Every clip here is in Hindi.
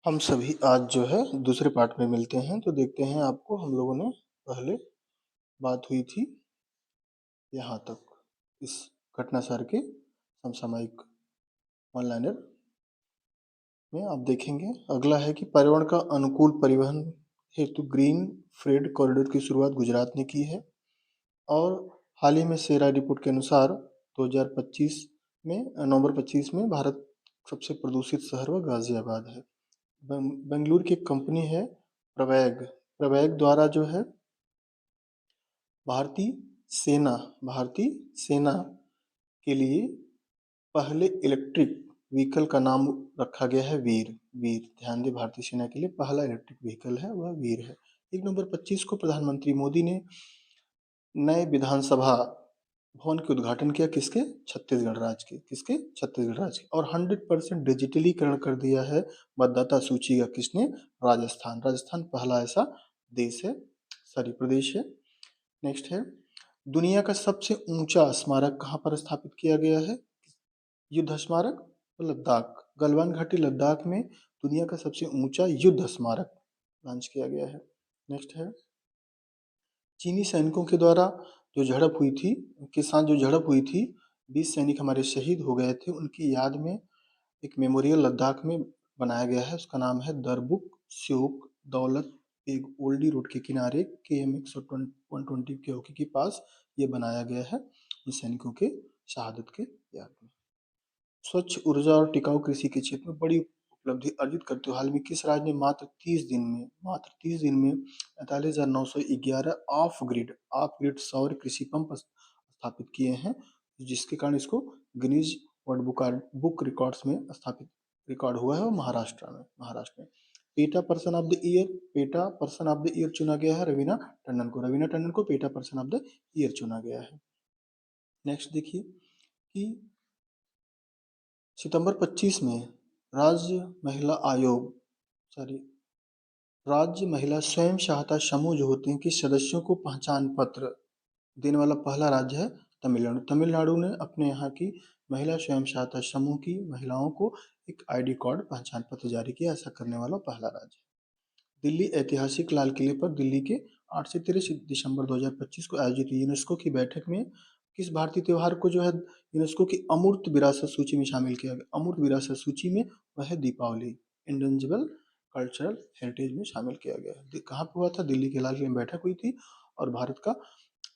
हम सभी आज जो है दूसरे पार्ट में मिलते हैं, तो देखते हैं आपको हम लोगों ने पहले बात हुई थी यहाँ तक इस घटनासार के समसामयिक वन लाइनर में आप देखेंगे। अगला है कि पर्यावरण का अनुकूल परिवहन हेतु ग्रीन फ्रेट कॉरिडोर की शुरुआत गुजरात ने की है। और हाल ही में सेरा रिपोर्ट के अनुसार 2025 में नवंबर 25 में भारत सबसे प्रदूषित शहर व गाजियाबाद है। बेंगलुरु की एक कंपनी है प्रवैग प्रवैग द्वारा जो है भारतीय भारतीय सेना के लिए पहले इलेक्ट्रिक व्हीकल का नाम रखा गया है वीर। वीर, ध्यान दें, भारतीय सेना के लिए पहला इलेक्ट्रिक व्हीकल है वह वीर है। 1 नवंबर 25 को प्रधानमंत्री मोदी ने नए विधानसभा भवन के उद्घाटन किया। किसके? छत्तीसगढ़ राज्य के। किसके? छत्तीसगढ़ राज्य के। और 100% डिजिटलीकरण कर दिया है मतदाता सूची का। किसने? राजस्थान। राजस्थान पहला ऐसा देश है, सॉरी प्रदेश है। नेक्स्ट है, दुनिया का सबसे ऊंचा स्मारक कहाँ पर स्थापित किया गया है? युद्ध स्मारक लद्दाख, गलवान घाटी लद्दाख में दुनिया का सबसे ऊंचा युद्ध स्मारक लॉन्च किया गया है। नेक्स्ट है, चीनी सैनिकों के द्वारा जो झड़प हुई थी, के साथ जो झड़प हुई थी, 20 सैनिक हमारे शहीद हो गए थे, उनकी याद में एक मेमोरियल लद्दाख में बनाया गया है। उसका नाम है दरबुक स्योक दौलत बेग ओल्डी रोड के किनारे KM 120 के ओके के पास ये बनाया गया है उन सैनिकों के शहादत के याद में। स्वच्छ ऊर्जा और टिकाऊ कृषि के क्षेत्र में बड़ी उपलब्धि अर्जित करते हुए हाल में किस राज्य ने मात्र 30 दिन में 45,911 ऑफ ग्रिड सौर कृषि पंप स्थापित किए हैं, जिसके कारण इसको गिनीज वर्ल्ड बुक रिकॉर्ड्स में स्थापित रिकॉर्ड हुआ है। और महाराष्ट्र में PETA person of the year चुना गया है रवीना टंडन को PETA person of the year चुना गया है। नेक्स्ट देखिए कि सितंबर 25 में राज्य महिला आयोग सॉरी राज्य महिला स्वयं सहायता समूह जो होते हैं कि सदस्यों को पहचान पत्र देने वाला पहला राज्य है तमिलनाडु। तमिलनाडु ने अपने यहाँ की महिला स्वयं सहायता समूह की महिलाओं को एक ID कार्ड, पहचान पत्र जारी किया। ऐसा करने वाला पहला राज्य। दिल्ली ऐतिहासिक लाल किले पर दिल्ली के 8 से 13 दिसंबर 2025 को आयोजित यूनेस्को की बैठक में किस भारतीय त्योहार को जो है यूनेस्को की अमूर्त विरासत सूची में शामिल किया गया? अमूर्त विरासत सूची में वह है दीपावली, इंटेंजिबल कल्चरल हेरिटेज में शामिल किया गया है। कहाँ पर हुआ था? दिल्ली के लाल किले में बैठक हुई थी और भारत का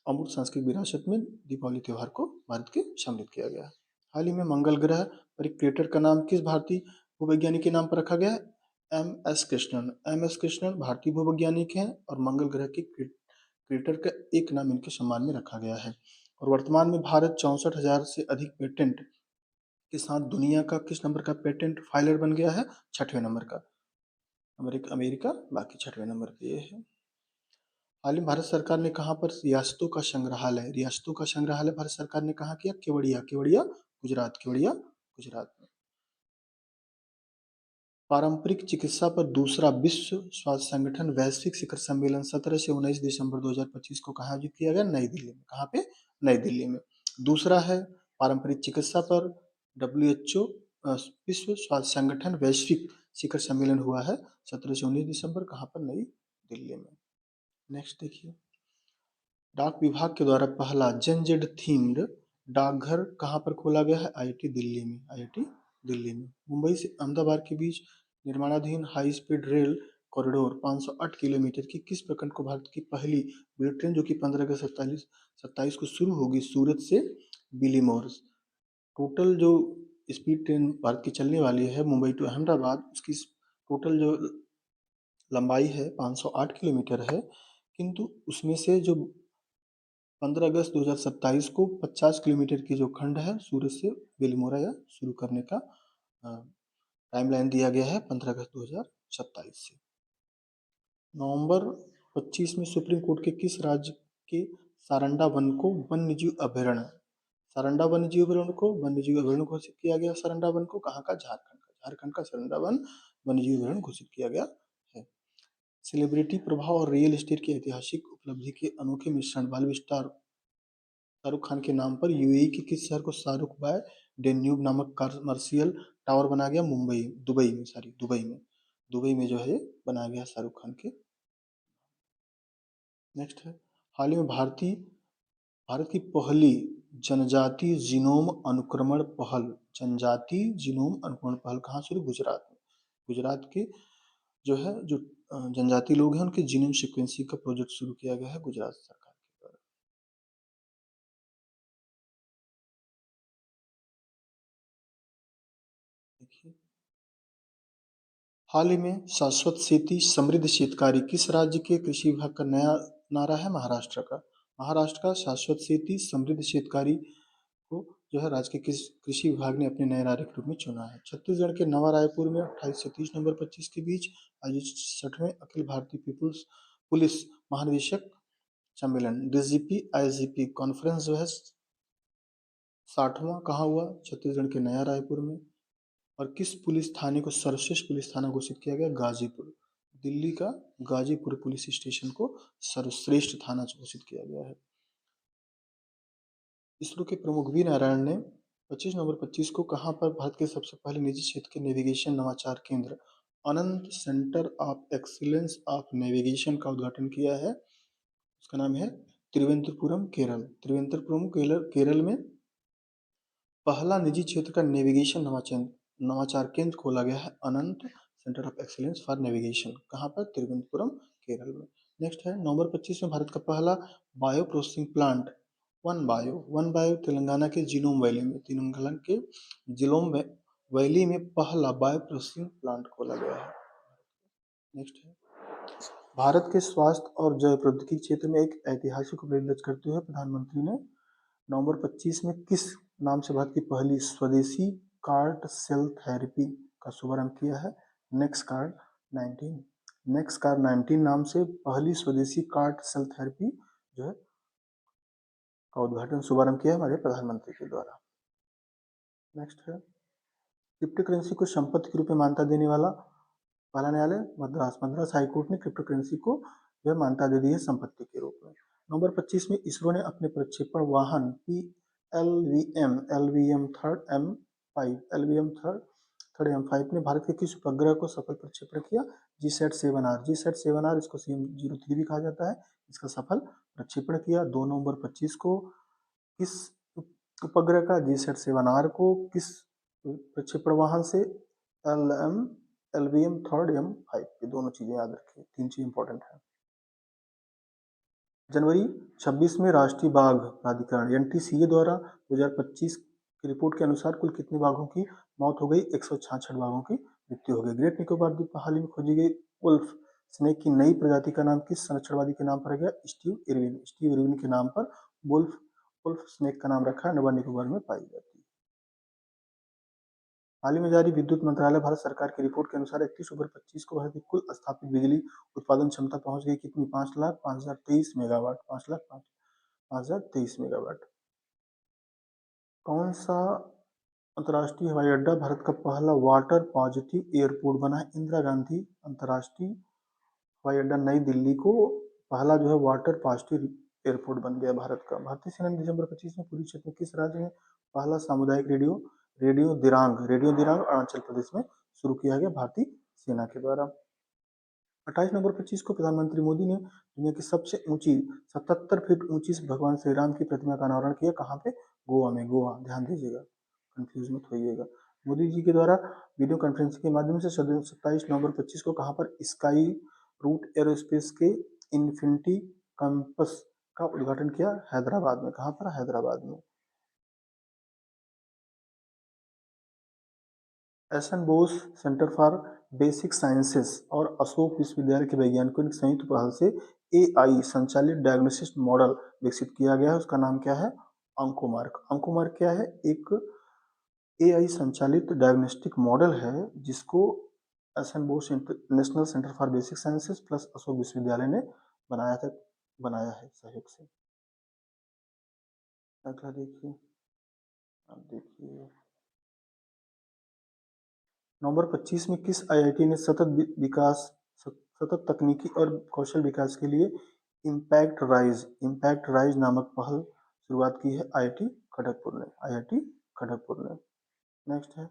अमूर्त सांस्कृतिक विरासत में दीपावली त्योहार को भारत के सम्मिलित किया गया। हाल ही में मंगल ग्रह पर एक क्रेटर का नाम किस भारतीय भूवैज्ञानिक के नाम पर रखा गया है? एम एस कृष्णन भारतीय भूवैज्ञानिक हैं और मंगल ग्रह के क्रेटर का एक नाम इनके सम्मान में रखा गया है। और वर्तमान में भारत 64,000 से अधिक पेटेंट के साथ दुनिया का किस नंबर का पेटेंट फाइलर बन गया है? 6वें नंबर का। अमेरिका बाकी 6वें नंबर पे ये है। हाल ही भारत सरकार ने कहाँ पर रियासतों का संग्रहालय भारत सरकार ने कहाँ किया? केवड़िया गुजरात में। पारंपरिक चिकित्सा पर दूसरा विश्व स्वास्थ्य संगठन वैश्विक शिखर सम्मेलन 17 से 19 दिसंबर 2025 को कहाँ आयोजित किया गया? नई दिल्ली में। कहाँ पे? नई दिल्ली में। दूसरा है पारंपरिक चिकित्सा पर WHO विश्व स्वास्थ्य संगठन वैश्विक शिखर सम्मेलन हुआ है 17 से 19 दिसंबर। कहाँ पर? नई दिल्ली में। नेक्स्ट देखिए, डाक विभाग के द्वारा पहला जनजेड थीम्ड डाकघर कहाँ पर खोला गया है? IIT दिल्ली में। मुंबई से अहमदाबाद के बीच निर्माणाधीन high speed rail corridor 508 kilometre की किस प्रखंड को भारत की पहली बुलेट ट्रेन जो कि 15 अगस्त 27 को शुरू होगी सूरत से बिलीमोर। टोटल जो स्पीड ट्रेन भारत की चलने वाली है मुंबई टू अहमदाबाद, उसकी टोटल जो लंबाई है 508 किलोमीटर है, किंतु उसमें से जो 15 अगस्त 2027 को 50 किलोमीटर की जो खंड है सूरत से बेलमोरा या शुरू करने का टाइमलाइन दिया गया है 15 अगस्त 2027 से। नवंबर 25 में सुप्रीम कोर्ट के किस राज्य के सारंडा वन को वन्यजीव अभयारण्य घोषित किया गया? सारंडा वन को कहाँ का? झारखंड का सारंडा वन वन्यजीव अभयारण्य घोषित किया गया है। सेलिब्रिटी प्रभाव और रियल एस्टेट की ऐतिहासिक उपलब्धि के अनोखे मिश्रण बॉलीवुड स्टार शाहरुख खान के नाम पर UAE के किस शहर को शाहरुख बाय डेन्यूब नामक कमर्शियल टावर बनाया गया? दुबई में। दुबई में जो है बनाया गया शाहरुख खान के। नेक्स्ट है, हाल ही में भारत की पहली जनजातीय जीनोम अनुक्रमण पहल, जनजातीय जीनोम अनुक्रमण पहल कहाँ शुरू? गुजरात में। गुजरात के जो है जो जनजातीय लोग हैं उनके जीनोम सीक्वेंसिंग का प्रोजेक्ट शुरू किया गया है गुजरात सरकार के द्वारा। देखिए, हाल ही में शाश्वत खेती समृद्ध शेतकारी किस राज्य के कृषि विभाग का नया नारा है? महाराष्ट्र का। महाराष्ट्र का शाश्वत खेती समृद्ध शेतकारी को जो है राज्य के कृषि विभाग ने अपने नए नारे के रूप में चुना है। छत्तीसगढ़ के नवा रायपुर में 28 से 30 नवंबर 25 के बीच आयोजित 60वें अखिल भारतीय पीपुल्स पुलिस महानिदेशक सम्मेलन डीजीपी आईजीपी कॉन्फ्रेंस जो है 60वां कहाँ हुआ? छत्तीसगढ़ के नया रायपुर में। और किस पुलिस थाने को सर्वश्रेष्ठ पुलिस थाना घोषित किया गया? गाजीपुर। दिल्ली का गाजीपुर पुलिस स्टेशन को सर्वश्रेष्ठ थाना घोषित किया गया है। इसरो के प्रमुख वी नारायण ने 25 नवंबर 25 को कहाँ पर भारत के सबसे पहले निजी क्षेत्र के नेविगेशन नवाचार केंद्र Anant centre of excellence of navigation का उद्घाटन किया है। उसका नाम है त्रिवेंद्रपुरम केरल। त्रिवेंद्रपुरम केरल में पहला निजी क्षेत्र का नेविगेशन नवाचार केंद्र खोला गया है, Anant centre of excellence for navigation. कहाँ पर? त्रिवेंद्रपुरम केरल में। नेक्स्ट है, नवंबर 25 में भारत का पहला bio processing plant one bio Telangana के जिलोम वैली में, तेलंगाना के जिलोम वैली में पहला बायो प्रोसेसिंग प्लांट खोला गया है। नेक्स्ट है, भारत के स्वास्थ्य और जैव प्रौद्योगिकी क्षेत्र में एक ऐतिहासिक उपलब्धि दर्ज करते हुए प्रधानमंत्री ने नवंबर 25 में किस नाम से भारत की पहली स्वदेशी कार्ड सेल थेरेपी का शुभारंभ किया है? Next card 19। नेक्स्ट कार्ड 19 नाम से पहली स्वदेशी कार्ड सेल थेरेपी जो है का उद्घाटन शुभारंभ किया हमारे प्रधानमंत्री के द्वारा। नेक्स्ट है, क्रिप्टो करेंसी को संपत्ति के रूप में मान्यता देने वाला पहला न्यायालय मद्रास हाईकोर्ट ने क्रिप्टो करेंसी को वह मान्यता दे दी है संपत्ति के रूप में। नवंबर 25 में इसरो ने अपने प्रक्षेपण वाहन एलवीएम थर्ड M5 ने भारत के किस उपग्रह को सफल प्रक्षेपण किया? GSAT-7R इसको CM-03 भी कहा जाता है। इसका सफल प्रक्षेपण किया 2 नवंबर 25 को। किस उपग्रह का? GSAT-7R को। किस प्रक्षेपण वाहन से? LVM third M5। ये दोनों चीजें याद रखिए, 3 चीज इंपॉर्टेंट है। जनवरी 26 में राष्ट्रीय बाघ प्राधिकरण NTCA द्वारा 2025 की रिपोर्ट के अनुसार कुल कितने बाघों की मौत हो गई? 166 बाघों की मृत्यु हो गई। ग्रेट निकोबार द्वीप पर हाल ही में खोजी गई उल्फ स्नेक की नई प्रजाति का नाम किस संरक्षणवादी के नाम पर रखा गया? स्टीव इरविन के नाम पर उल्फ स्नेक का नाम रखा है, अंडमान निकोबार में पाई जाती है। हाल ही में जारी विद्युत मंत्रालय भारत सरकार की रिपोर्ट के अनुसार 31 अक्टूबर 25 को भारत की कुल स्थापित बिजली उत्पादन क्षमता पहुंच गई कितनी? 5,05,023 मेगावाट। 5,05,023 मेगावाट। कौन सा अंतर्राष्ट्रीय हवाई अड्डा भारत का पहला वाटर पॉजिटिव एयरपोर्ट बना है? इंदिरा गांधी अंतर्राष्ट्रीय हवाई अड्डा नई दिल्ली को पहला जो है वाटर पॉजिटिव एयरपोर्ट बन गया भारत का। भारतीय सेना ने दिसंबर 25 में पूरी क्षेत्र में किस राज्य में पहला सामुदायिक रेडियो दिरांग अरुणाचल प्रदेश में शुरू किया गया भारतीय सेना के द्वारा। 28 नवंबर 25 को प्रधानमंत्री मोदी ने दुनिया की सबसे ऊंची 77 फीट ऊंची भगवान श्री राम की प्रतिमा का अनावरण किया। कहाँ पे? गोवा में। गोवा, ध्यान दीजिएगा, कंफ्यूज मत होइएगा। मोदी जी के द्वारा वीडियो कॉन्फ्रेंसिंग के माध्यम से 27 नवंबर 25 को कहाँ पर? स्काई रूट एरोस्पेस के इन्फिनिटी कैंपस का उद्घाटन किया हैदराबाद में। कहाँ पर? हैदराबाद में। SN. Bose centre for basic sciences और अशोक विश्वविद्यालय के वैज्ञानिकों की संयुक्त पहल से AI संचालित डायग्नोस्टिक मॉडल विकसित किया गया है। उसका नाम क्या है? अंकोमार्क। अंकोमार्क क्या है? एक AI संचालित डायग्नोस्टिक मॉडल है जिसको SN. Bose national centre for basic sciences plus Ashok विश्वविद्यालय ने बनाया है सहयोग से। अगला देखिए, आप देखिए नवंबर 25 में किस IIT ने सतत तकनीकी और कौशल विकास के लिए इम्पैक्ट राइज नामक पहल शुरुआत की है? IIT खड़गपुर ने। नेक्स्ट है,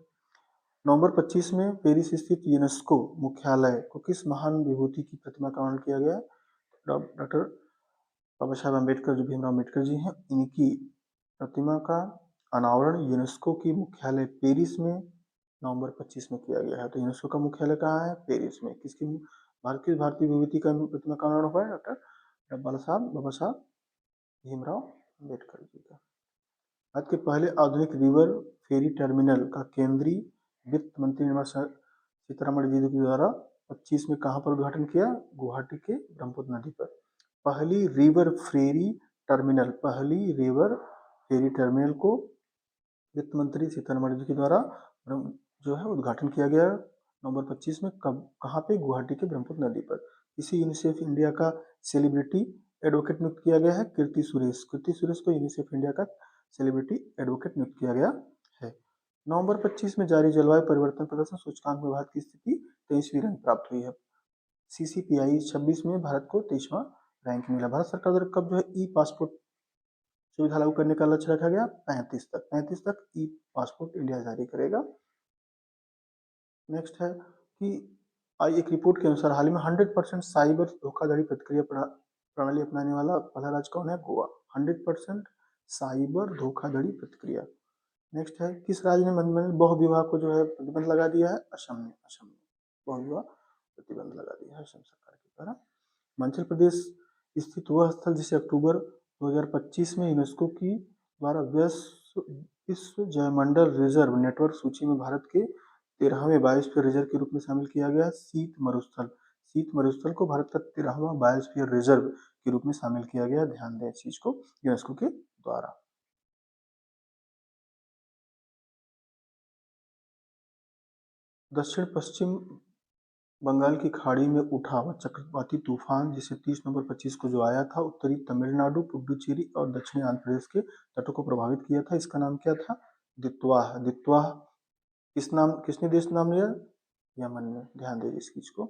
नवंबर 25 में पेरिस स्थित यूनेस्को मुख्यालय को किस महान विभूति की प्रतिमा का अनावरण किया गया? डॉक्टर बाबा साहेब अम्बेडकर, जो भीमराव अम्बेडकर जी हैं, इनकी प्रतिमा का अनावरण यूनेस्को की मुख्यालय पेरिस में नवंबर 25 में किया गया है। तो यूनेस्को का मुख्यालय कहाँ है? पेरिस में। किसकी भारतीय विभूति का प्रतिमा का अनावरण हुआ है? डॉक्टर बाबा साहब भीमराव अम्बेडकर जी का। भारत के पहले आधुनिक रिवर फेरी टर्मिनल का केंद्रीय वित्त मंत्री निर्मला सीतारमण जी के द्वारा 25 में कहाँ पर उद्घाटन किया? गुवाहाटी के ब्रह्मपुत्र नदी पर। पहली रिवर फेरी टर्मिनल को वित्त मंत्री सीतारमण जी के द्वारा जो है उद्घाटन किया गया नवंबर 25 में। कब, कहाँ पे? गुवाहाटी के ब्रह्मपुत्र नदी पर। इसी यूनिसेफ इंडिया का सेलिब्रिटी एडवोकेट नियुक्त किया गया है कीर्ति सुरेश को यूनिसेफ इंडिया का सेलिब्रिटी एडवोकेट नियुक्त किया गया है। नवंबर 25 में जारी जलवायु परिवर्तन प्रदर्शन सूचकांक में भारत की स्थिति 23वीं रैंक प्राप्त हुई है। CCPI 26 में भारत को 23वां रैंक मिला। भारत सरकार द्वारा कब जो है ई पासपोर्ट सुविधा लागू करने का लक्ष्य रखा गया? 35 तक ई पासपोर्ट इंडिया जारी करेगा। नेक्स्ट है कि एक रिपोर्ट के अनुसार हाल ही में 100% साइबर धोखाधड़ी प्रतिक्रिया प्रणाली अपनाने वाला पहला राज्य कौन है? गोवा। 100% साइबर धोखाधड़ी प्रतिक्रिया। नेक्स्ट है किस राज्य ने बहुविवाह को जो है प्रतिबंध लगा दिया है? असम ने बहुविवाह प्रतिबंध लगा दिया है असम सरकार के द्वारा। हिमाचल प्रदेश स्थित वह स्थल जिसे अक्टूबर 2025 में यूनेस्को की द्वारा विश्व जैवमंडल रिजर्व नेटवर्क सूची में भारत के 13वें बायोस्फीयर रिजर्व के रूप में शामिल किया गया। शीत मरुस्थल को भारत का 13वां बायोस्फीयर रिजर्व के रूप में शामिल किया गया। ध्यान दें इस चीज को यूनेस्को के द्वारा। दक्षिण पश्चिम बंगाल की खाड़ी में उठा वह चक्रवाती तूफान जिसे 30 नवंबर 25 को जो आया था, उत्तरी तमिलनाडु, पुडुचेरी और दक्षिणी आंध्र प्रदेश के तटों को प्रभावित किया था। इसका नाम क्या था? दित्वाह। किसने देश नाम लिया? यमन ने। ध्यान दीजिए इस चीज को।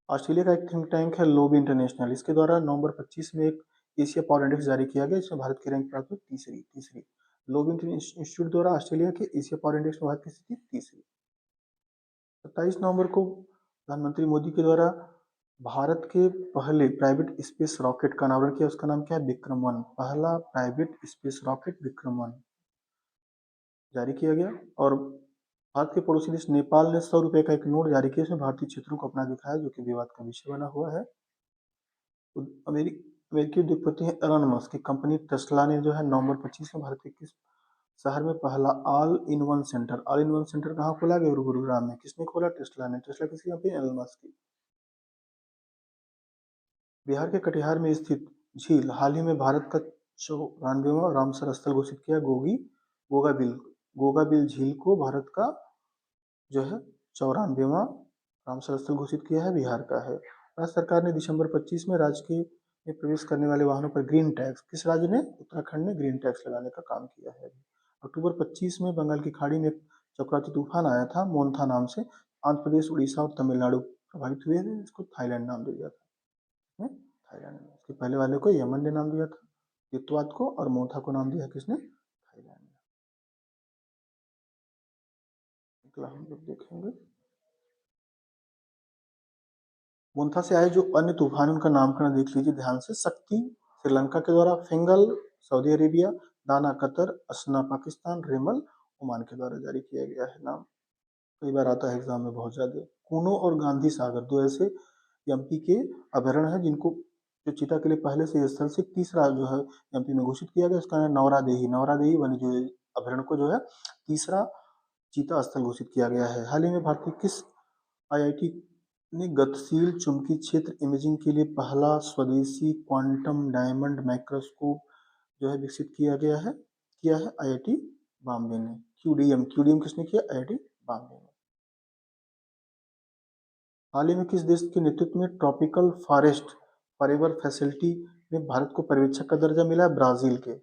ऑस्ट्रेलिया का एक थिंक टैंक है लोबी इंटरनेशनल, इसके द्वारा नवंबर 25 में एक एशिया पावर इंडेक्स जारी किया गया। इसमें भारत की रैंक प्राप्त हुई तीसरी। लोबी इंस्टीट्यूट द्वारा ऑस्ट्रेलिया के एशिया पावर इंडेक्स में भारत की स्थिति तीसरी। 27 नवंबर को प्रधानमंत्री मोदी के द्वारा भारत के पहले प्राइवेट स्पेस रॉकेट का अनावरण किया। उसका नाम क्या है? विक्रम-1। पहला प्राइवेट स्पेस रॉकेट विक्रम-1 जारी किया गया। और भारत के पड़ोसी देश नेपाल ने 100 रुपए का एक नोट जारी किया। इसमें भारतीय क्षेत्रों को अपना दिखाया, जो कि विवाद का विषय बना हुआ है। अमेरिकी उद्योगपति है एलन मस्क की कंपनी टेस्ला ने जो है नवंबर 25 में भारत के किस शहर में पहला ऑल इन वन सेंटर कहाँ खोला गया? गुरुग्राम में। किसने खोला? टेस्ला ने। टेस्ला किसकी कंपनी? एलन मस्क की। बिहार के कटिहार में स्थित झील हाल ही में भारत का 94वां रामसर स्थल घोषित किया। गोगाबिल झील को भारत का जो है 94वां रामसर स्थल घोषित किया है, बिहार का है। राज्य सरकार ने दिसंबर 25 में राज्य में प्रवेश करने वाले वाहनों पर ग्रीन टैक्स, किस राज्य ने? उत्तराखंड ने ग्रीन टैक्स लगाने का काम किया है। अक्टूबर 25 में बंगाल की खाड़ी में चक्रवाती तूफान आया था मोन्था नाम से। आंध्र प्रदेश, उड़ीसा और तमिलनाडु प्रभावित हुए थे। इसको थाईलैंड नाम दिया था। थाईलैंड में इसके पहले वाले को यमन ने नाम दिया था, दित्वात को, और मोथा को नाम दिया किसने? थाईलैंड ने। अगला हम लोग देखेंगे मोन्था से आए जो अन्य तूफान, उनका नामकरण देख लीजिए ध्यान से। शक्ति श्रीलंका के द्वारा, फिंगल सऊदी अरेबिया, दाना कतर, असना पाकिस्तान, रेमल ओमान के द्वारा जारी किया गया है नाम। कई बार आता है एग्जाम में बहुत ज्यादा। कूनो और गांधी सागर दो ऐसे एमपी के अभयारण्य है जिनको जो चीता के लिए पहले से स्थल से तीसरा जो है एमपी में घोषित किया गया। उसका नाम नौरादेही वन्य जीव अभयारण्य को जो है तीसरा चीता स्थल घोषित किया गया है। हाल ही में भारतीय किस आईआईटी ने गतिशील चुंबकीय क्षेत्र इमेजिंग के लिए पहला स्वदेशी क्वांटम डायमंड माइक्रोस्कोप जो है विकसित किया है आईआईटी बॉम्बे ने। क्यूडीएम किसने किया? आईआईटी बॉम्बे ने। हाल ही में किस देश के नेतृत्व में ट्रॉपिकल फॉरेस्ट फॉरएवर फैसिलिटी में भारत को पर्यवेक्षक का दर्जा मिला? ब्राजील के।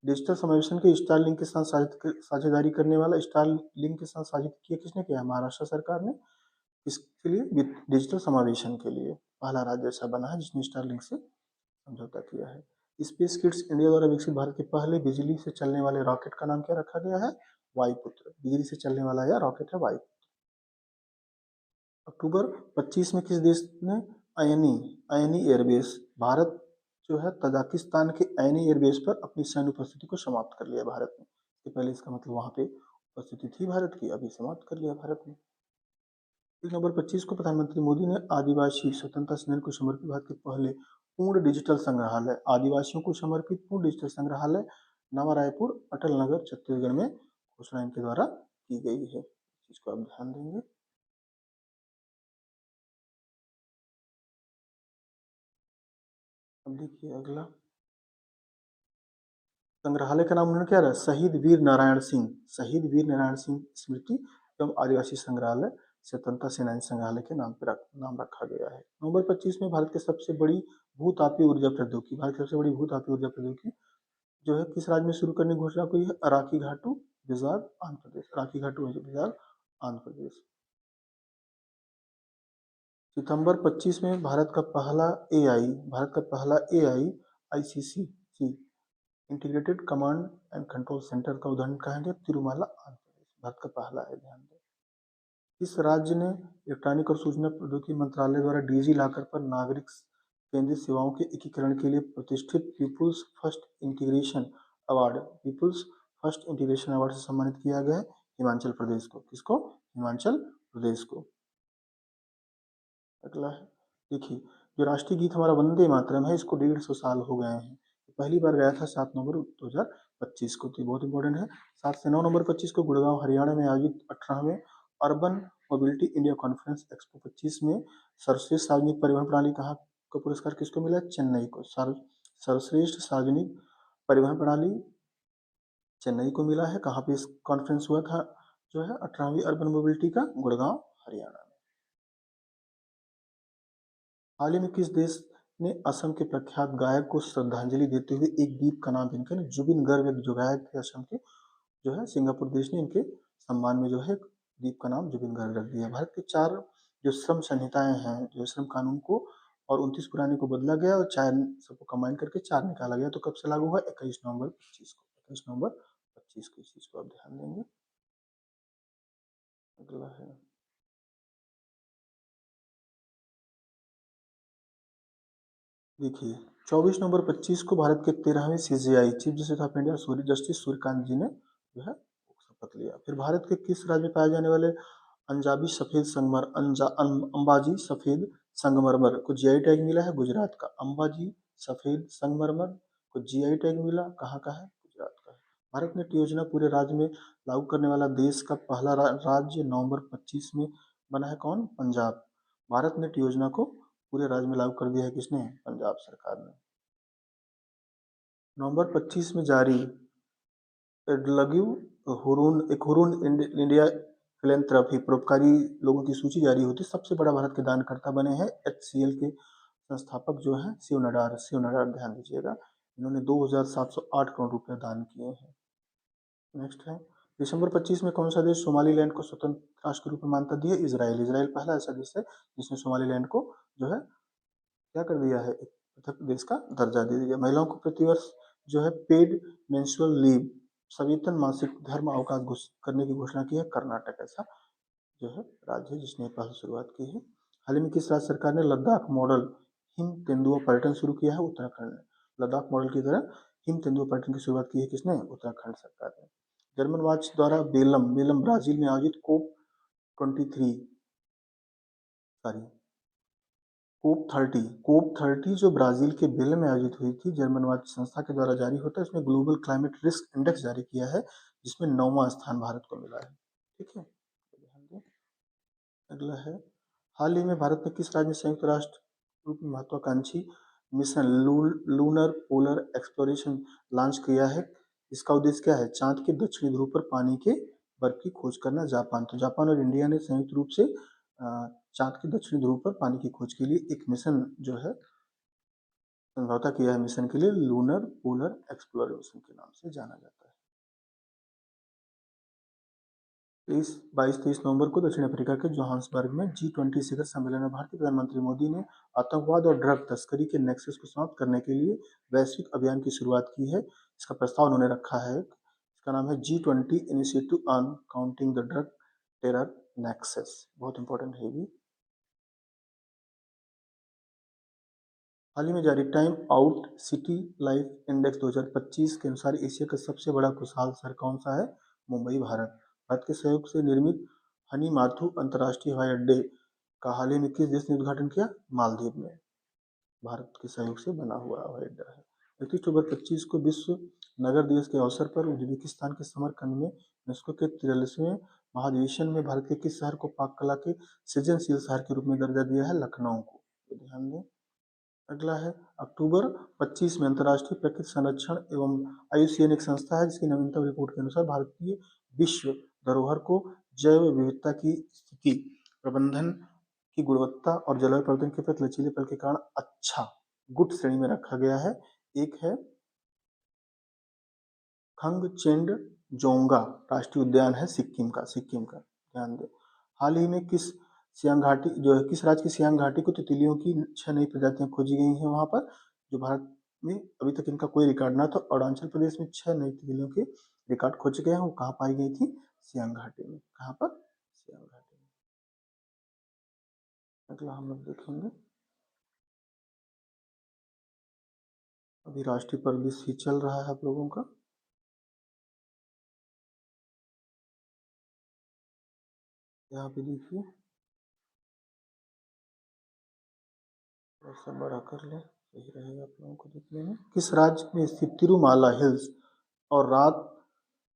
डिजिटल समावेशन के स्टारलिंक के साथ साझेदारी करने वाला स्टारलिंक के साथ साझेदारी किया किसने किया? महाराष्ट्र सरकार ने। इसके लिए डिजिटल समावेशन के लिए पहला राज्य ऐसा बना है जिसने स्टारलिंक से समझौता किया है। स्पेस किड्स इंडिया द्वारा विकसित भारत के पहले बिजली से चलने वाले रॉकेट का नाम क्या रखा गया है? वायुपुत्र, बिजली से चलने वाला यह रॉकेट है वायुपुत्र। अक्टूबर 25 में किस देश ने अयनी अयनी एयरबेस, भारत जो है तजाकिस्तान के अयनी एयरबेस पर अपनी सैन्य उपस्थिति को समाप्त कर लिया भारत ने। इसके पहले इसका मतलब वहां पे उपस्थिति थी भारत की, अभी समाप्त कर लिया भारत ने। नवंबर 25 को प्रधानमंत्री मोदी ने आदिवासी स्वतंत्रता सेनानी को समर्पित भारत के पहले पूर्ण डिजिटल संग्रहालय, आदिवासियों को समर्पित पूर्ण डिजिटल संग्रहालय नवा रायपुर अटल नगर छत्तीसगढ़ में घोषणा इनके द्वारा की गई है। इसको आप ध्यान देंगे। अब देखिए अगला संग्रहालय का नाम उन्होंने क्या रहा, शहीद वीर नारायण सिंह, शहीद वीर नारायण सिंह स्मृति एवं आदिवासी संग्रहालय स्वतंत्रता सेनानी संग्रहालय के नाम पर नाम रखा गया है। नवंबर 25 में भारत की सबसे बड़ी भूतापीय ऊर्जा प्रौद्योगिकी, भारत की सबसे बड़ी भूतापीय ऊर्जा प्रौद्योगिकी जो है किस राज्य में शुरू करने की घोषणा की है, अराकी घाटू विजाग आंध्र प्रदेश, अराकी घाटू विजाग आंध्र प्रदेश। सितंबर 25 में भारत का पहला AI ICC integrated command and control centre का उद्घाटन कहाँ है, तिरुमाला आंध्र प्रदेश, भारत का पहला है, ध्यान दें। इस राज्य ने इलेक्ट्रॉनिक और सूचना प्रौद्योगिकी मंत्रालय द्वारा डिजी लॉकर पर नागरिक केंद्रित सेवाओं के एकीकरण के लिए प्रतिष्ठित पीपुल्स फर्स्ट इंटीग्रेशन अवार्ड से सम्मानित किया गया है हिमाचल प्रदेश को। किसको, हिमाचल प्रदेश को। अगला है देखिए, जो राष्ट्रीय गीत हमारा वंदे मातरम है, इसको 150 साल हो गए हैं। पहली बार गया था 7 नवंबर 2025 को, तो बहुत इंपॉर्टेंट है। 7 से 9 नवंबर 25 को गुड़गांव हरियाणा में आयोजित 18वें urban mobility India conference expo 25 में सर्वश्रेष्ठ सार्वजनिक परिवहन प्रणाली कहाँ का पुरस्कार किसको मिला, चेन्नई को। सर्वश्रेष्ठ सार्वजनिक परिवहन प्रणाली चेन्नई को मिला है। कहाँ पे इस कॉन्फ्रेंस हुआ था, जो है 18वीं अर्बन मोबिलिटी का, गुड़गांव हरियाणा। हाल ही में किस देश ने असम के प्रख्यात गायक को श्रद्धांजलि देते हुए एक द्वीप का नाम इनका जुबिन गर्ग, एक जो गायक थे असम के, जो है सिंगापुर देश ने इनके सम्मान में जो है द्वीप का नाम जुबिन गर्ग रख दिया। भारत के 4 जो श्रम संहिताएं हैं, जो श्रम कानून को और 29 पुराने को बदला गया और 4 सबको कंबाइन करके 4 निकाला गया। तो कब से लागू हुआ, 21 नवंबर 25 को, 21 नवंबर 25 को। इस चीज को आप ध्यान देंगे। अगला है देखिए, 24 नवंबर 25 को भारत के 13वें CJI chief justice of India Surya Kant ji ने जो है शपथ लिया। फिर भारत के किस राज्य में पाए जाने वाले अंबाजी सफेद संगमरमर को जीआई टैग मिला है, गुजरात का। अंबाजी सफेद संगमरमर को जीआई टैग मिला, कहाँ का है, गुजरात का है। भारत नेट योजना पूरे राज्य में लागू करने वाला देश का पहला राज्य नवंबर 25 में बना है, कौन, पंजाब। भारत नेट योजना को पूरे राज्य में लागू कर दिया है किसने, पंजाब सरकार ने। नवंबर 25 में जारी हुरून इंडिया फिलैंथ्रोपी परोपकारी लोगों की सूची जारी होती। सबसे बड़ा भारत के दानकर्ता बने हैं HCL के संस्थापक जो हैं शिव नडार, ध्यान दीजिएगा। इन्होंने 2708 करोड़ रुपए दान किए हैं। नेक्स्ट है, दिसंबर 25 में कौन सा देश सोमालीलैंड को स्वतंत्र राष्ट्र के रूप में मान्यता दी है, इजराइल पहला ऐसा देश है जिसने सोमालीलैंड को जो है क्या कर दिया है, एक पृथक देश का दर्जा दे दिया। महिलाओं को प्रतिवर्ष जो है पेड मेंस्ट्रुअल लीव, सवेतन मासिक धर्म अवकाश करने की घोषणा की है कर्नाटक, ऐसा जो है राज्य है जिसने पहल शुरुआत की है। हाल ही में किस राज्य सरकार ने लद्दाख मॉडल हिम तेंदुआ पर्यटन शुरू किया है, उत्तराखंड ने। लद्दाख मॉडल की तरह हिम तेंदुआ पर्यटन की शुरुआत की है किसने, उत्तराखंड सरकार ने। जर्मन वाच द्वारा बेलम ब्राजील में आयोजित कोप 30 जो ब्राजील के बेल में आयोजित हुई थी, जर्मन वाच संस्था के द्वारा जारी होता है। इसमें ग्लोबल क्लाइमेट रिस्क इंडेक्स जारी किया है, जिसमें 9वां स्थान भारत को मिला है। ठीक है, अगला है, हाल ही में भारत ने किस राज्य में संयुक्त राष्ट्र रूप में महत्वाकांक्षी mission lunar polar exploration launch किया है। इसका उद्देश्य क्या है, चांद के दक्षिणी ध्रुव पर पानी के बर्फ की खोज करना। जापान, तो जापान और इंडिया ने संयुक्त रूप से चांद के दक्षिणी ध्रुव पर पानी की खोज के लिए एक मिशन जो है समझौता किया है। मिशन के लिए लूनर पोलर एक्सप्लोरेशन के नाम से जाना जाता है। 22-23 नवंबर को दक्षिण अफ्रीका के जोहान्सबर्ग में G20 शिखर सम्मेलन में भारतीय प्रधानमंत्री मोदी ने आतंकवाद और ड्रग तस्करी के नेक्सस को समाप्त करने के लिए वैश्विक अभियान की शुरुआत की है। इसका प्रस्ताव उन्होंने रखा है। इसका नाम है G20 initiative on counting the drug terror nexus. बहुत इंपॉर्टेंट है ये। हाल ही में जारी time out city life index 2025 के अनुसार एशिया का सबसे बड़ा खुशहाल शहर कौन सा है? मुंबई, भारत। भारत के सहयोग से निर्मित हनी माथु अंतर्राष्ट्रीय हवाई अड्डे का हाल ही में किस देश ने उद्घाटन किया? मालदीव में। भारत के सहयोग से बना हुआ हवाई अड्डा है। 31 अक्टूबर 2025 को विश्व नगर दिवस के अवसर पर उज्बेकिस्तान के समरकंद में यूनेस्को के 43वें महाधिवेशन में भारत के किस शहर को पाक कला के सृजनशील शहर के रूप में दर्जा दिया है? लखनऊ को। तो ध्यान दें। अगला है अक्टूबर 25 में अंतर्राष्ट्रीय प्रकृति संरक्षण एवं IUCN एक संस्था है जिसकी नवीनतम रिपोर्ट के अनुसार भारतीय विश्व धरोहर को जैव विविधता की स्थिति, प्रबंधन की गुणवत्ता और जलवायु परिवर्तन के प्रति लचीले पल के कारण अच्छा गुड श्रेणी में रखा गया है। एक है खंगचेंडजोंगा राष्ट्रीय उद्यान है सिक्किम का। ध्यान दें। हाल ही में किस सियांग घाटी जो है किस राज्य की सियांग घाटी को तितलियों की 6 नई प्रजातियां खोजी गई हैं वहां पर, जो भारत में अभी तक इनका कोई रिकॉर्ड ना था। अरुणाचल प्रदेश में 6 नई तितलियों के रिकॉर्ड खोजे गए हैं। वो कहाँ पाई गई थी? सियांग घाटी में। कहाँ पर? सियांग घाटी में। अगला हम लोग देखेंगे, अभी राष्ट्रीय परिवेश ही चल रहा है आप लोगों का। यहाँ पे देखिए, थोड़ा बड़ा कर ले, सही रहेगा आप लोगों को देखने में। किस राज्य में स्थित तिरुमाला हिल्स और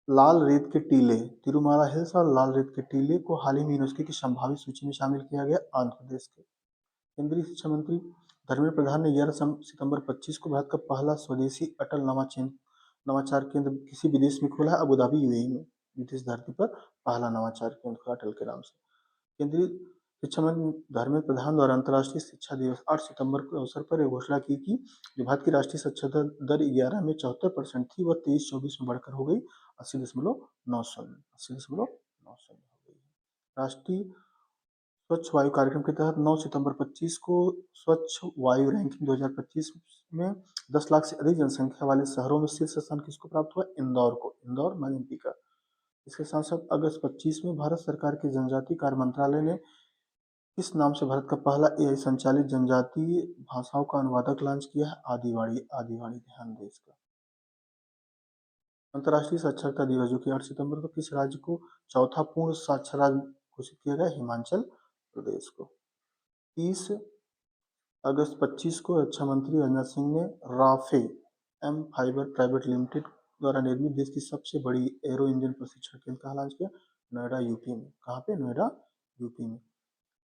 लाल रेत के टीले, तिरुमाला हिल्स और लाल रेत के टीले को हाल ही में यूनेस्को की संभावित सूची में शामिल किया गया? आंध्र प्रदेश के। केंद्रीय शिक्षा मंत्री धर्मेंद्र प्रधान ने 11 सितंबर 25 को भारत का पहला स्वदेशी अटल नवाचार केंद्र किसी विदेश में खोला है? अबू धाबी, UAE में। ब्रिटिश धरती पर पहला नवाचार केंद्र खोला अटल के नाम से। केंद्रीय शिक्षा मंत्री धर्मेंद्र प्रधान द्वारा अंतर्राष्ट्रीय शिक्षा दिवस 8 सितंबर के अवसर पर यह घोषणा की कि जो भारत की राष्ट्रीय साक्षरता दर 11 में 74% थी, वह 23-24 में बढ़कर हो गई 80.90। 80.90 हो गई। राष्ट्रीय स्वच्छ वायु कार्यक्रम के तहत 9 सितंबर 25 को स्वच्छ वायु रैंकिंग 2025 में 10 लाख से अधिक जनसंख्या वाले शहरों में शीर्ष स्थान किसको प्राप्त हुआ? इंदौर को। इंदौर MP का। इसके साथ साथ अगस्त 25 में भारत सरकार के जनजातीय कार्य मंत्रालय ने किस नाम से भारत का पहला AI संचालित जनजातीय भाषाओं का अनुवादक लॉन्च किया है? आदिवाणी। ध्यान दें इसका। अंतर्राष्ट्रीय साक्षरता दिवस जो कि 8 सितंबर को किस राज्य को चौथा पूर्ण साक्षर राज्य घोषित किया गया? हिमाचल प्रदेश को। 30 अगस्त 25 को रक्षा मंत्री राजनाथ सिंह ने Raphe mPhibr private limited द्वारा निर्मित देश की सबसे बड़ी एरो इंजन प्रशिक्षण केंद्र कहाँ लॉन्च किया? नोएडा, UP में। कहाँ पे? नोएडा, UP में।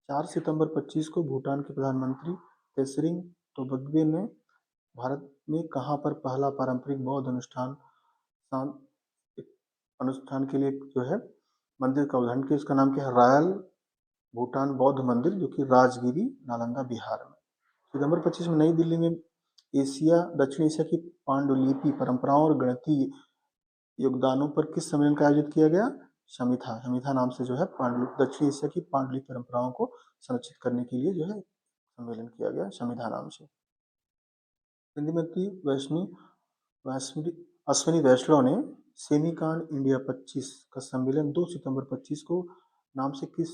4 सितंबर 25 को भूटान के प्रधानमंत्री तेसरिंग तोब्गे ने भारत में कहाँ पर पहला पारंपरिक बौद्ध अनुष्ठान के लिए जो है मंदिर का उद्घाटन किया? उसका नाम क्या है? रॉयल भूटान बौद्ध मंदिर, जो कि राजगिरी, नालंदा, बिहार में। सितंबर 25 में नई दिल्ली में दक्षिण एशिया की पांडुलिपि परंपराओं और गणितीय योगदानों पर किस सम्मेलन का आयोजित किया गया? शमिथा नाम से जो है दक्षिण एशिया की पांडुलिपि परंपराओं को संरक्षित करने के लिए जो है सम्मेलन किया गया, शमिथा नाम से। हिंदी मंत्री अश्विनी वैष्णव ने सेमीकॉन इंडिया 25 का सम्मेलन 2 सितंबर 25 को नाम से किस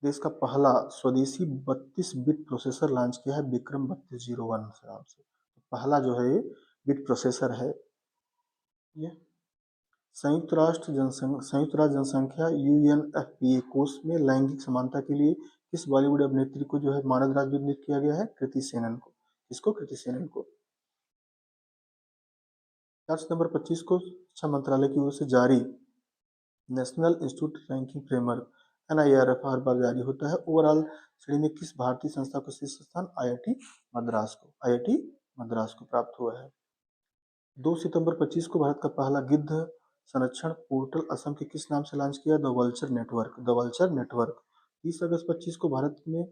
देश का पहला स्वदेशी 32 बिट प्रोसेसर लॉन्च किया है? विक्रम 3201 नाम से। पहला जो है ये बिट प्रोसेसर है ये। संयुक्त राष्ट्र जनसंख्या UNFPA कोष में लैंगिक समानता के लिए किस बॉलीवुड अभिनेत्री को जो है मानद राजदूत नियुक्त किया गया है? कृति सेनन को। किसको? कृति सेनन को। 4 सितंबर 25 को शिक्षा मंत्रालय की ओर से जारी national institute ranking framework NIRF हर बार जारी होता है। ओवरऑल श्रेणी में किस भारतीय संस्था को शीर्ष स्थान? IIT मद्रास को प्राप्त हुआ है। 2 सितंबर 25 को भारत का पहला गिद्ध संरक्षण पोर्टल असम के किस नाम से लॉन्च किया? The vulture network. 30 अगस्त 25 को भारत में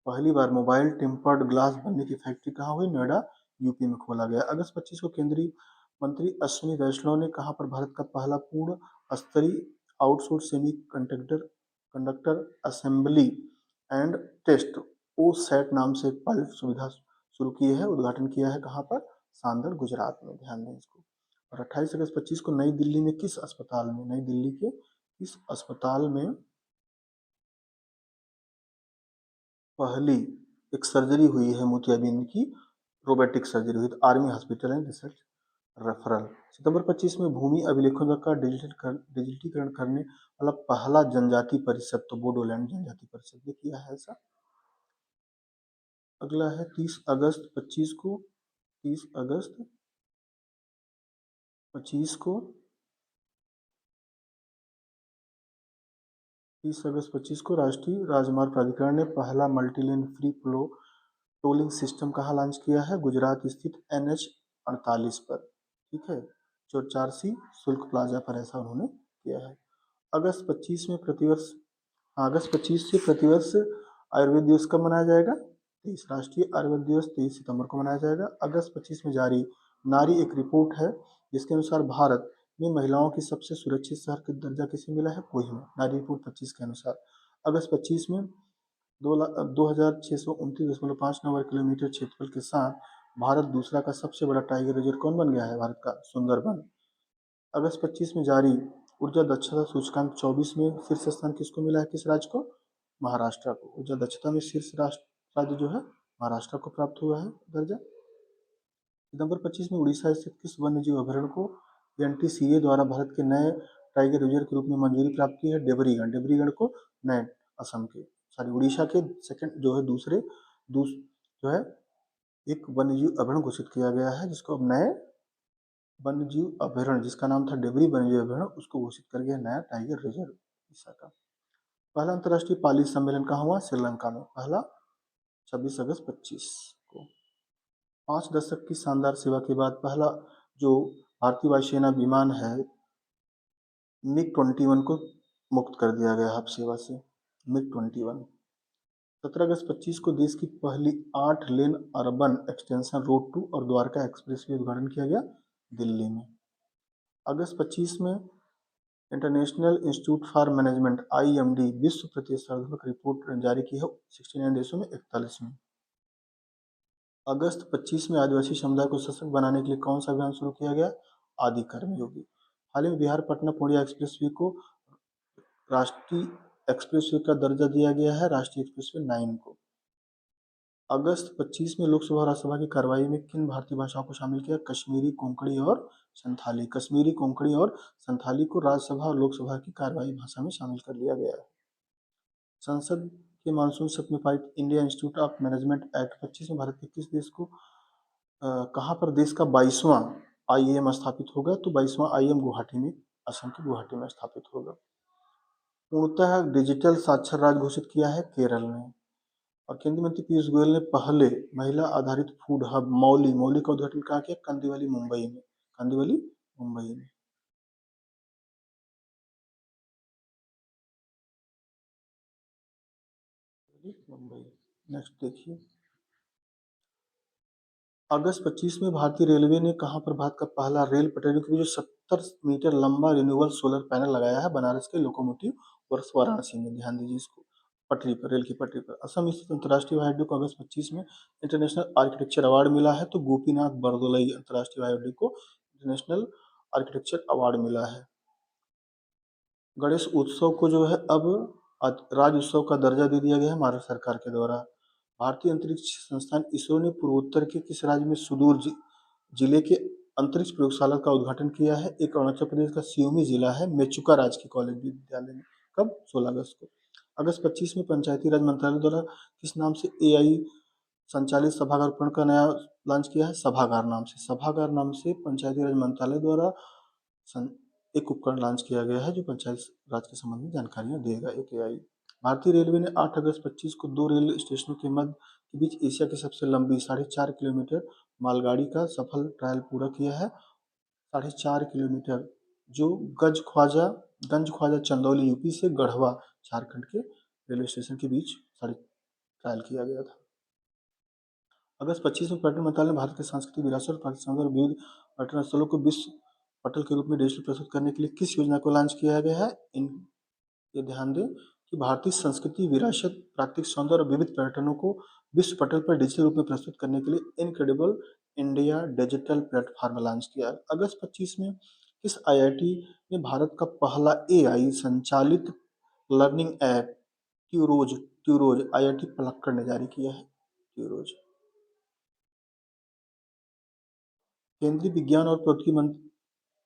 पहली बार मोबाइल टेम्पर्ड ग्लास बनने की फैक्ट्री कहाँ हुई? नोएडा, UP में खोला गया। अगस्त 25 को केंद्रीय मंत्री अश्विनी वैष्णव ने कहाँ पर भारत का पहला पूर्ण स्तरीय outsource semiconductor assembly and test OSAT नाम से एक पायलट सुविधा शुरू की है, उद्घाटन किया है? कहाँ पर? सांदर, गुजरात में। ध्यान दें इसको। और 28 अगस्त 25 को नई दिल्ली में किस अस्पताल में, नई दिल्ली के किस अस्पताल में पहली एक सर्जरी हुई है मोतियाबिंद की, रोबोटिक सर्जरी हुई, army hospital and research referral. सितंबर 25 में भूमि अभिलेखों का डिजिटीकरण करने वाला पहला जनजाति परिषद तो बोडोलैंड जनजाति परिषद ने किया है ऐसा। अगला है 30 अगस्त 25 को, 30 अगस्त 25 को 30 अगस्त 25 को राष्ट्रीय राजमार्ग प्राधिकरण ने पहला मल्टीलेन फ्री फ्लो टोलिंग सिस्टम कहाँ लॉन्च किया है? गुजरात स्थित NH 48 पर, ठीक है, जो चारसी शुल्क प्लाजा पर ऐसा उन्होंने किया है। अगस्त 25 में प्रतिवर्ष, अगस्त 25 से प्रतिवर्ष आयुर्वेद दिवस कब मनाया जाएगा? 23 राष्ट्रीय आयुर्वेद दिवस 23 सितंबर को मनाया जाएगा। अगस्त 25 में जारी नारी एक रिपोर्ट है जिसके अनुसार भारत में महिलाओं की सबसे सुरक्षित शहर का दर्जा किसे मिला है? कोहिमा, नारी रिपोर्ट 25 के अनुसार। अगस्त 25 में 2629.5 वर्ग किलोमीटर क्षेत्रफल के साथ भारत दूसरा का सबसे बड़ा टाइगर रिजर्व कौन बन गया है? भारत का सुंदरबन। अगस्त 25 में जारी ऊर्जा दक्षता सूचकांक 24 में शीर्ष स्थान किसको मिला है? किस राज्य को? महाराष्ट्र को। ऊर्जा दक्षता में शीर्ष राज्य जो है महाराष्ट्र को प्राप्त हुआ है दर्जा। सितंबर 25 में उड़ीसा स्थित किस वन्य जीव अभयारण्य को NTCA द्वारा भारत के नए टाइगर रिजर्व के रूप में मंजूरी प्राप्त की है? डेबरीगढ़, डेबरीगढ़ को नए असम के, सॉरी उड़ीसा के सेकंड जो है दूसरे जो है एक वन्यजीव अभयारण्य घोषित किया गया है जिसको अब नए वन्यजीव अभयारण्य, जिसका नाम था डेबरी वन्यजीव अभयारण्य, उसको घोषित कर गया नया टाइगर रिजर्व उड़ीसा का। पहला अंतर्राष्ट्रीय पाली सम्मेलन कहाँ हुआ? श्रीलंका में, पहला 26 अगस्त 25 को। 5 दशक की शानदार सेवा के बाद पहला जो भारतीय वायुसेना विमान है MiG-21 को मुक्त कर दिया गया अब सेवा से, MiG-21। 17 अगस्त 25 को देश की पहली 8 लेन अर्बन एक्सटेंशन रोड 2 और द्वारका एक्सप्रेसवे उद्घाटन किया गया दिल्ली में। अगस्त 25 में international institute for management IMD विश्व प्रतिस्पर्धात्मक रिपोर्ट जारी की है 69 देशों में 41 में। अगस्त 25 में आदिवासी समुदाय को सशक्त बनाने के लिए कौन सा अभियान शुरू किया गया? आदि कर्मयोगी। हाल ही में बिहार पटना पूर्णिया एक्सप्रेसवे को राष्ट्रीय एक्सप्रेसवे का दर्जा दिया गया है, राष्ट्रीय एक्सप्रेसवे 9 को। अगस्त 25 में लोकसभा और राज्यसभा की कार्रवाई में किन भारतीय भाषाओं को शामिल किया? कश्मीरी, कोंकणी और संथाली। कश्मीरी, कोंकणी और संथाली को राज्यसभा और लोकसभा की कार्रवाई भाषा में शामिल कर लिया गया है। संसद के मानसून सत्र में पारित India institute of management act 25 में भारत के किस देश को कहाँ पर देश का 22वां IIM स्थापित होगा? तो 22वां IIM गुवाहाटी में, असम के गुवाहाटी में स्थापित होगा। पूर्णतः डिजिटल साक्षर राज्य घोषित किया है केरल ने। और केंद्रीय मंत्री पीयूष गोयल ने पहले महिला आधारित फूड हब मौली का उद्घाटन कहाँ किया? कांदिवली मुंबई में, कांदिवली मुंबई में। मुंबई। नेक्स्ट देखिए, अगस्त 25 में भारतीय रेलवे ने कहां पर भारत का पहला रेल पटरी के जो 70 मीटर लंबा रिन्यूएबल सोलर पैनल लगाया है? बनारस के लोकोमोटिव वर्क्स वाराणसी में। ध्यान दीजिए इसको, पटरी पर, रेल की पटरी पर। असम स्थित अंतर्राष्ट्रीय हवाई अड्डे को अगस्त 25 में इंटरनेशनल आर्किटेक्चर अवार्ड मिला है, तो गोपीनाथ बरदोलई अंतर्राष्ट्रीय हवाई अड्डे को इंटरनेशनल आर्किटेक्चर अवार्ड मिला है। गणेश उत्सव को जो है अब राज्य उत्सव का दर्जा दे दिया गया है महाराष्ट्र सरकार के द्वारा। भारतीय अंतरिक्ष संस्थान इसरो ने पूर्वोत्तर के किस राज्य में सुदूर जिले के अंतरिक्ष प्रयोगशाला का उद्घाटन किया है? एक अरुणाचल प्रदेश का सियोमी जिला है, मेचुका राजकीय कॉलेज विद्यालय में। कब? 16 अगस्त को। अगस्त 25 में पंचायती राज मंत्रालय द्वारा किस नाम से AI संचालित सभागार उपकरण का नया लॉन्च किया है? सभागार नाम से, सभागार नाम से पंचायती राज मंत्रालय द्वारा एक उपकरण लॉन्च किया गया है जो पंचायत राज के संबंध में जानकारियां देगा, एक AI। भारतीय रेलवे ने 8 अगस्त 25 को 2 रेल स्टेशनों के मध्य के बीच एशिया की सबसे लंबी 4.5 किलोमीटर मालगाड़ी का सफल ट्रायल पूरा किया है। 4.5 किलोमीटर, जो गंज ख्वाजा चंदौली UP से गढ़वा झारखंड के रेलवे स्टेशन के बीच ट्रायल किया गया था। अगस्त 25 में पर्यटन मंत्रालय ने भारत के सांस्कृतिक विरासत और प्राकृतिक सौंदर्य विविध पर्यटन स्थलों को विश्व पटल के रूप में डिजिटल प्रस्तुत करने के लिए किस योजना को लॉन्च किया गया है? ये ध्यान दें कि भारतीय संस्कृति, विरासत, प्राकृतिक सौंदर्य और विविध पर्यटनों को विश्व पटल पर डिजिटल रूप में प्रस्तुत करने के लिए incredible India digital platform launch किया। अगस्त 25 में किस आईआईटी ने भारत का पहला एआई संचालित लर्निंग ऐप ट्यूरोज ट्यूरोज आईआईटी पलक्कड़ ने जारी किया है? ट्यूरोज। केंद्रीय विज्ञान और प्रौद्योगिकी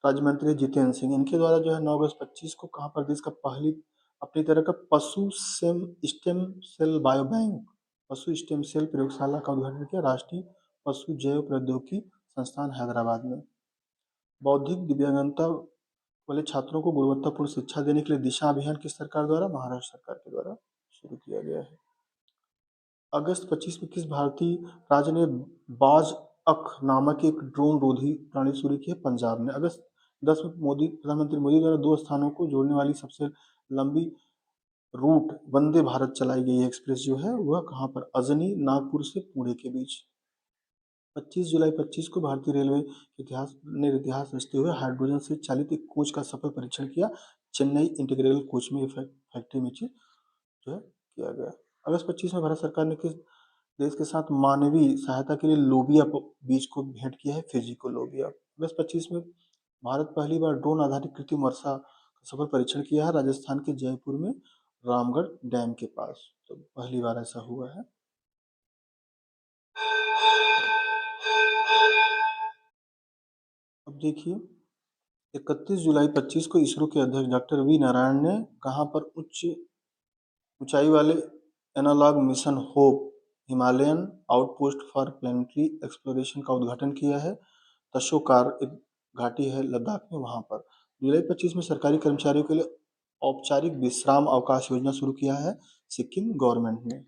राज्य मंत्री जितेंद्र सिंह, इनके द्वारा जो है 9 अगस्त 25 को कहाँ पर देश का पहली अपनी तरह का पशु स्टेम सेल बायो बैंक, पशु स्टेम सेल प्रयोगशाला का उद्घाटन किया राष्ट्रीय पशु जैव प्रौद्योगिकी संस्थान हैदराबाद में। बौद्धिक दिव्यांगता वाले छात्रों को गुणवत्तापूर्ण शिक्षा देने के लिए दिशा अभियान किस सरकार द्वारा? महाराष्ट्र सरकार के द्वारा शुरू किया गया है। अगस्त 25 में किस भारतीय राज्य ने बाज अक नामक एक ड्रोन रोधी प्रणाली शुरू की है? पंजाब ने। अगस्त 10 में प्रधानमंत्री मोदी द्वारा 2 स्थानों को जोड़ने वाली सबसे लंबी रूट वंदे भारत चलाई गई एक्सप्रेस जो है वह कहाँ पर? अजनी नागपुर से पुणे के बीच। 25 जुलाई 25 को भारतीय रेलवे इतिहास रचते हुए हाइड्रोजन से चालित एक कोच का सफल परीक्षण किया चेन्नई इंटीग्रल कोच में फैक्ट्री में जो है किया गया। अगस्त 25 में भारत सरकार ने किस देश के साथ मानवीय सहायता के लिए लोबिया बीज को भेंट किया है? फिजी को लोबिया। अगस्त 25 में भारत पहली बार ड्रोन आधारित कृत्रिम वर्षा का सफल परीक्षण किया है राजस्थान के जयपुर में रामगढ़ डैम के पास, तो पहली बार ऐसा हुआ है। अब देखिए 31 जुलाई 25 को इसरो के अध्यक्ष डॉक्टर वी नारायण ने कहाँ पर ऊंचाई वाले analogue mission Hope Himalayan outpost for planetary exploration का उद्घाटन किया है। तशोकार एक घाटी है लद्दाख में, वहां पर। जुलाई 25 में सरकारी कर्मचारियों के लिए औपचारिक विश्राम अवकाश योजना शुरू किया है सिक्किम गवर्नमेंट ने।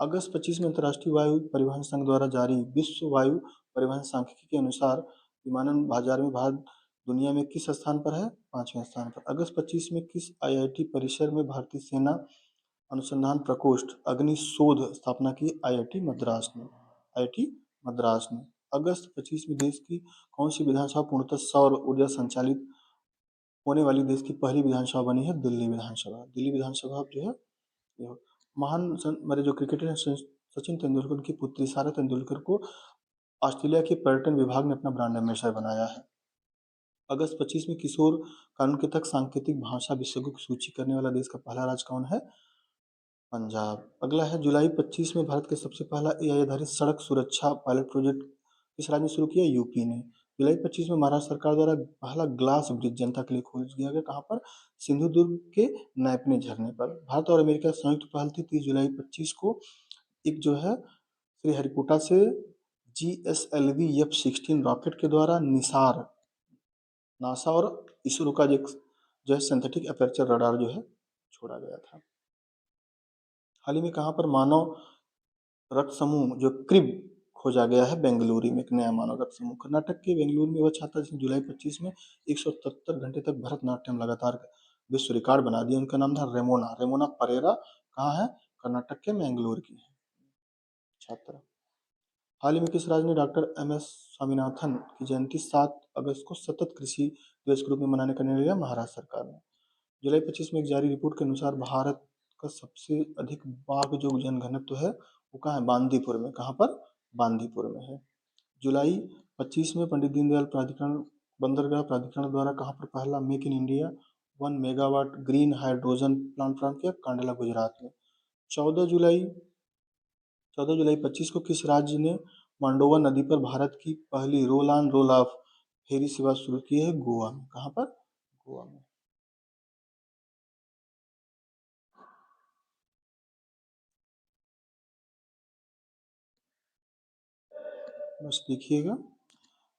अगस्त 25 में अंतर्राष्ट्रीय वायु परिवहन संघ द्वारा जारी विश्व वायु परिवहन सांख्यिकी के अनुसार विमानन बाजार में भारत दुनिया में किस स्थान पर है? 5वें स्थान पर। अगस्त 25 में किस आईआईटी परिसर में भारतीय सेना अनुसंधान प्रकोष्ठ अग्नि शोध स्थापना की? आईआईटी मद्रास ने। आईआईटी मद्रास ने। अगस्त 25 में देश की कौन सी विधानसभा पूर्णतः सौर ऊर्जा संचालित होने वाली देश की पहली विधानसभा बनी है? दिल्ली विधानसभा। दिल्ली विधानसभा जो है महान हमारे जो क्रिकेटर हैं सचिन तेंदुलकर, उनकी पुत्री सारा तेंदुलकर को ऑस्ट्रेलिया के पर्यटन विभाग ने अपना ब्रांड एम्बेसडर बनाया है। अगस्त 25 में किशोर कानून के तहत सांकेतिक भाषा विशेषज्ञों की सूची करने वाला देश का पहला राज्य कौन है? पंजाब। अगला है जुलाई 25 में भारत के सबसे पहला एआई आधारित सड़क सुरक्षा पायलट प्रोजेक्ट किस राज्य ने शुरू किया? यूपी ने। जुलाई 25 में महाराष्ट्र सरकार द्वारा पहला ग्लास ब्रिज जनता के लिए खोल दिया गया, कहाँ पर? सिंधुदुर्ग के नैपने झरने पर। भारत और अमेरिका संयुक्त पहल थी 30 जुलाई 25 को एक जो है श्रीहरिकोटा से GSLV F-16 रॉकेट के द्वारा निसार नासा और इसरो का जो है सिंथेटिक अपर्चर रडार जो है छोड़ा गया था। हाल ही में कहाँ पर मानव रक्त समूह जो क्रिब खोजा गया है? बेंगलुरु में एक नया मानव रक्त समूह। कर्नाटक के बेंगलुरु में वह छात्रा जिसने जुलाई 25 में 177 घंटे तक भरतनाट्यम लगातार विश्व रिकॉर्ड बना दिया, उनका नाम था रेमोना परेरा। कहाँ है? कर्नाटक के बेंगलुरु की है छात्रा। हाल ही में किस राज्य ने डॉक्टर MS स्वामीनाथन की जयंती 7 अगस्त को सतत कृषि दिवस के रूप में मनाने का निर्णय लिया? महाराष्ट्र सरकार ने। जुलाई 25 में एक जारी रिपोर्ट के अनुसार भारत का सबसे अधिक बाघ जो जनघनत्व है वो कहाँ है? बांदीपुर में। कहाँ पर? बांदीपुर में है। जुलाई 25 में पंडित दीनदयाल प्राधिकरण बंदरगाह प्राधिकरण द्वारा कहाँ पर पहला make in India 1 megawatt green hydrogen plant प्रारंभ किया? कांडला गुजरात में। 14 जुलाई 25 को किस राज्य ने मांडोवा नदी पर भारत की पहली रोल ऑन रोल ऑफ फेरी सेवा शुरू की है? गोवा में। कहाँ पर? गोवा में। बस देखिएगा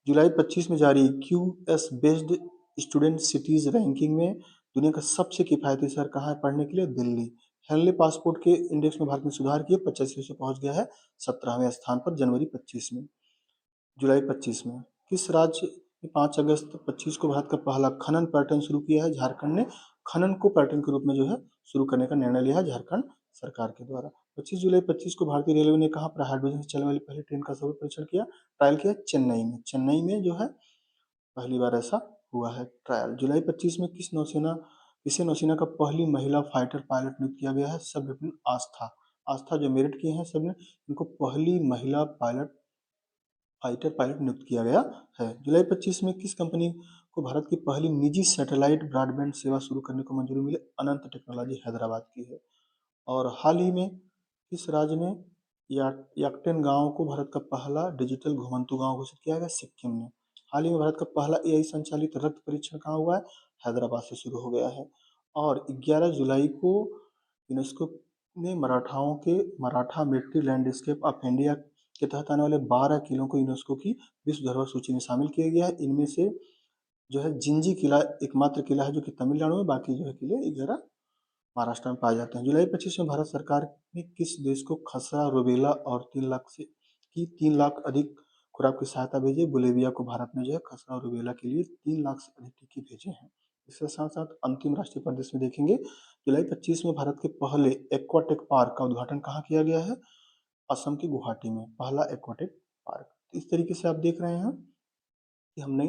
जुलाई 25 में जारी QS based student cities ranking में दुनिया का सबसे किफायती शहर कहाँ है पढ़ने के लिए? दिल्ली। हेनली पासपोर्ट के इंडेक्स में भारत ने सुधार किया, 85 से पहुंच गया है 17वें स्थान पर जुलाई 25 में। किस राज्य ने 5 अगस्त 25 को भारत का पहला खनन पर्यटन शुरू किया है? झारखंड ने खनन को पर्यटन के रूप में जो है शुरू करने का निर्णय लिया है झारखंड सरकार के द्वारा। 25 जुलाई 25 को भारतीय रेलवे ने कहाँ पर हाइड्रोजन से चलने वाली पहली ट्रेन का सफल परीक्षण किया? ट्रायल किया चेन्नई में। चेन्नई में जो है पहली बार ऐसा हुआ है ट्रायल। जुलाई 25 में किसे नौसेना का पहली महिला फाइटर पायलट नियुक्त किया गया है? सब कैप्टन आस्था। आस्था जो मेरिट की हैं सबने, इनको पहली महिला पायलट फाइटर पायलट नियुक्त किया गया है। जुलाई 25 में किस कंपनी को भारत की पहली निजी सैटेलाइट ब्रॉडबैंड सेवा शुरू करने को मंजूरी मिली? अनंत टेक्नोलॉजी हैदराबाद की है। और हाल ही में किस राज्य में याकटेन गांव को भारत का पहला डिजिटल घुमंतू गांव घोषित किया गया? सिक्किम ने। हाल ही में भारत का पहला एआई संचालित रक्त परीक्षण कहाँ हुआ है? हैदराबाद से शुरू हो गया है। और 11 जुलाई को यूनेस्को ने मराठाओं के Maratha military landscape of India के तहत आने वाले 12 किलों को यूनेस्को की विश्व धरोहर सूची में शामिल किया गया है। इनमें से जो है जिंजी किला एकमात्र किला है जो कि तमिलनाडु में, बाकी जो है किले 11 महाराष्ट्र में पाए जाते हैं। जुलाई 25 में भारत सरकार ने किस देश को खसरा, रूबेला और 3 लाख अधिक खुराक की सहायता भेजी? बोलिविया को भारत ने जो है खसरा और रूबेला के लिए 3 लाख से अधिक टीके भेजे हैं। इसके साथ साथ अंतिम राष्ट्रीय परिदृश्य में देखेंगे, जुलाई 25 में भारत के पहले एक्वाटेक पार्क का उद्घाटन कहाँ किया गया है? असम की गुवाहाटी में पहला एक्वाटेक पार्क। इस तरीके से आप देख रहे हैं कि हमने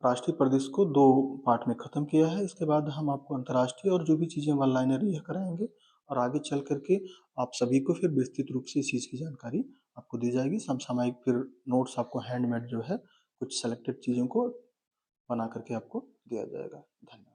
राष्ट्रीय प्रदेश को 2 पार्ट में ख़त्म किया है। इसके बाद हम आपको अंतर्राष्ट्रीय और जो भी चीज़ें वन लाइनर यह कराएंगे और आगे चल करके आप सभी को फिर विस्तृत रूप से इस चीज़ की जानकारी आपको दी जाएगी। समसामयिक फिर नोट्स आपको हैंडमेड जो है कुछ सेलेक्टेड चीज़ों को बना करके आपको दिया जाएगा। धन्यवाद।